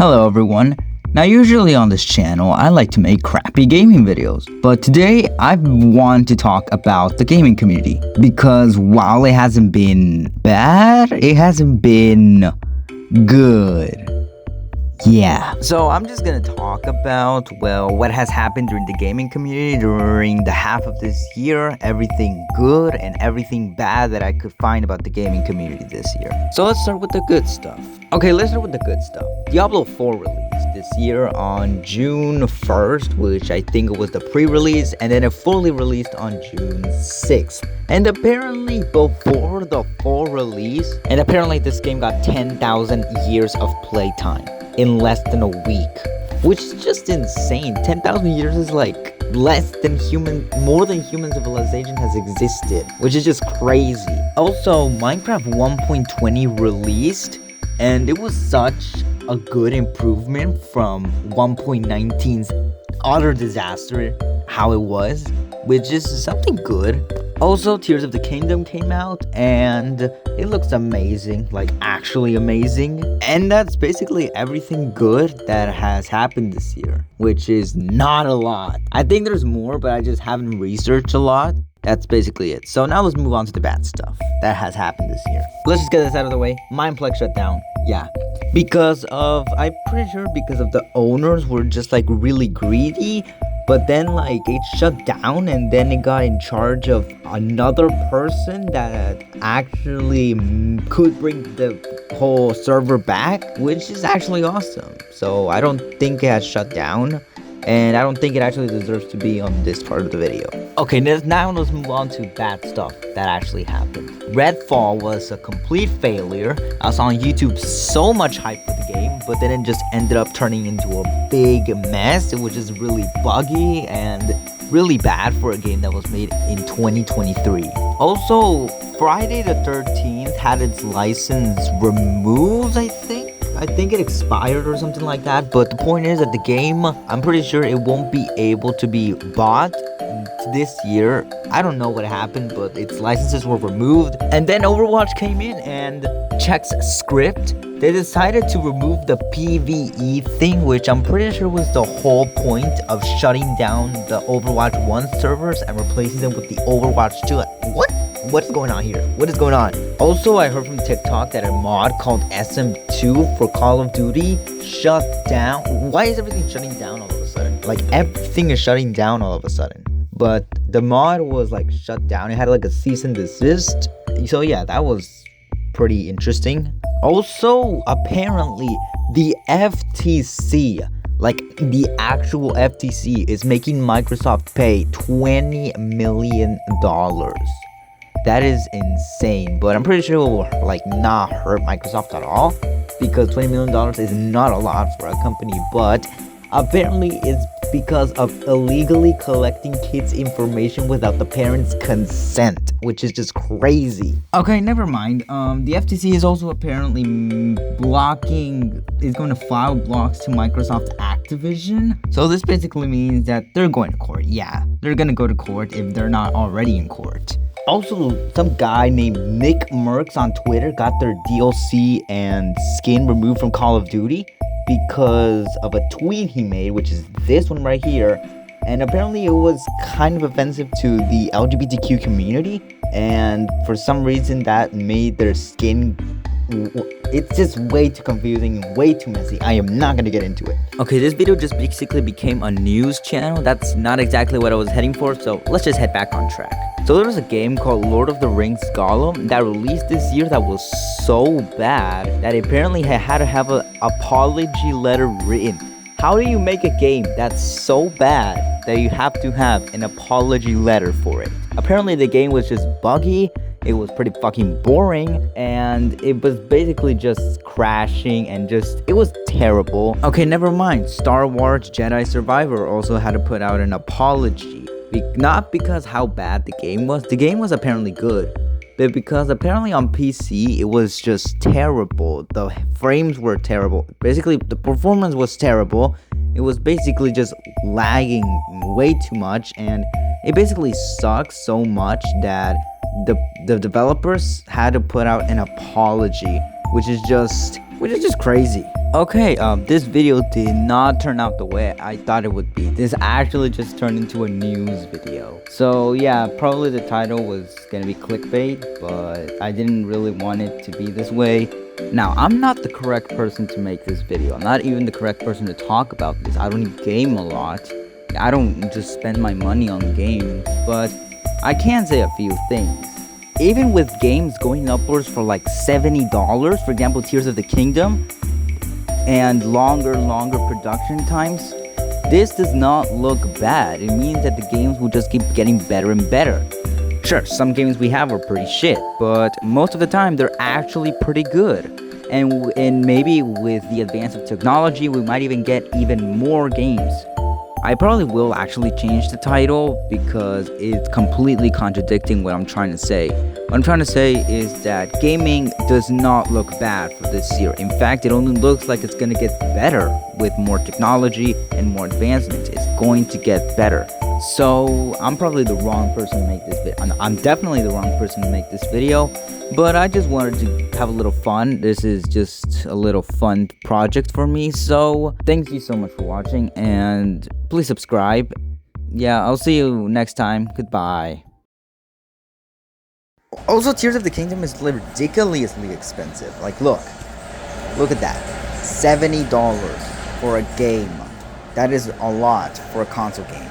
Hello everyone. Now usually on this channel I like to make crappy gaming videos, but today I want to talk about the gaming community because while it hasn't been bad, it hasn't been good. Yeah. So I'm just gonna talk about, well, what has happened during the gaming community during the half of this year, everything good and everything bad that I could find about the gaming community this year. So let's start with the good stuff. Okay, let's start with the good stuff. Diablo 4 released this year on June 1st, which I think was the pre-release, and then it fully released on June 6th. And apparently before the full release, and apparently this game got 10,000 years of playtime in less than a week, which is just insane. 10,000 years is like more than human civilization has existed, which is just crazy. Also, Minecraft 1.20 released, and it was such a good improvement from 1.19's utter disaster, how it was, which is something good. Also, Tears of the Kingdom came out, and it looks amazing, like actually amazing. And that's basically everything good that has happened this year, which is not a lot. I think there's more, but I just haven't researched a lot. That's basically it. So now let's move on to the bad stuff that has happened this year. Let's just get this out of the way. Mineplex shut down. Yeah. I'm pretty sure because of the owners were just like really greedy. But then like it shut down and then it got in charge of another person that actually could bring the whole server back, which is actually awesome. So I don't think it has shut down, and I don't think it actually deserves to be on this part of the video. Okay, now let's move on to bad stuff that actually happened. Redfall was a complete failure. I saw on YouTube so much hype for the game, but then it just ended up turning into a big mess. It was just really buggy and really bad for a game that was made in 2023. Also, Friday the 13th had its license removed, I think it expired or something like that. But the point is that the game, I'm pretty sure it won't be able to be bought this year. I don't know what happened, but its licenses were removed. And then Overwatch came in and checks script. They decided to remove the PvE thing, which I'm pretty sure was the whole point of shutting down the Overwatch 1 servers and replacing them with the Overwatch 2. What's going on here? What is going on? Also, I heard from TikTok that a mod called SM2 for Call of Duty shut down. Why is everything shutting down all of a sudden? Like, everything is shutting down all of a sudden. But the mod was like shut down. It had like a cease and desist. So yeah, that was pretty interesting. Also, apparently, the FTC, like the actual FTC, is making Microsoft pay $20 million. That is insane, but I'm pretty sure it will like not hurt Microsoft at all, because $20 million is not a lot for a company, but apparently it's because of illegally collecting kids' information without the parents' consent, which is just crazy. Okay, never mind. The FTC is also apparently is going to file blocks to Microsoft Activision. So this basically means that they're going to court. Yeah, they're going to go to court if they're not already in court. Also, some guy named NICKMERKS on Twitter got their DLC and skin removed from Call of Duty because of a tweet he made, which is this one right here. And apparently it was kind of offensive to the LGBTQ community, and for some reason that made their skin, it's just way too confusing and way too messy. I am not gonna get into it. Okay, this video just basically became a news channel. That's not exactly what I was heading for, so let's just head back on track. So there was a game called Lord of the Rings Gollum that released this year that was so bad that it apparently had to have an apology letter written. How do you make a game that's so bad that you have to have an apology letter for it? Apparently the game was just buggy, it was pretty fucking boring, and it was basically just crashing and it was terrible. Okay, never mind. Star Wars Jedi Survivor also had to put out an apology. Not because how bad the game was. The game was apparently good, but because apparently on PC it was just terrible. The frames were terrible. Basically, the performance was terrible. It was basically just lagging way too much, and it basically sucks so much that the developers had to put out an apology, which is just which is just crazy. Okay, this video did not turn out the way I thought it would be. This actually just turned into a news video. So yeah, probably the title was gonna be clickbait, but I didn't really want it to be this way. Now, I'm not the correct person to make this video. I'm not even the correct person to talk about this. I don't game a lot. I don't just spend my money on games, but I can say a few things. Even with games going upwards for like $70, for example, Tears of the Kingdom, and longer production times, this does not look bad. It means that the games will just keep getting better and better. Sure, some games we have are pretty shit, but most of the time they're actually pretty good. And maybe with the advance of technology, we might even get even more games. I probably will actually change the title because it's completely contradicting what I'm trying to say. What I'm trying to say is that gaming does not look bad for this year. In fact, it only looks like it's going to get better with more technology and more advancements. It's going to get better. So I'm probably the wrong person to make this video. I'm definitely the wrong person to make this video, but I just wanted to have a little fun. This is just a little fun project for me. So thank you so much for watching, and please subscribe. Yeah, I'll see you next time. Goodbye. Also, Tears of the Kingdom is ridiculously expensive. Like, look at that. $70 for a game. That is a lot for a console game.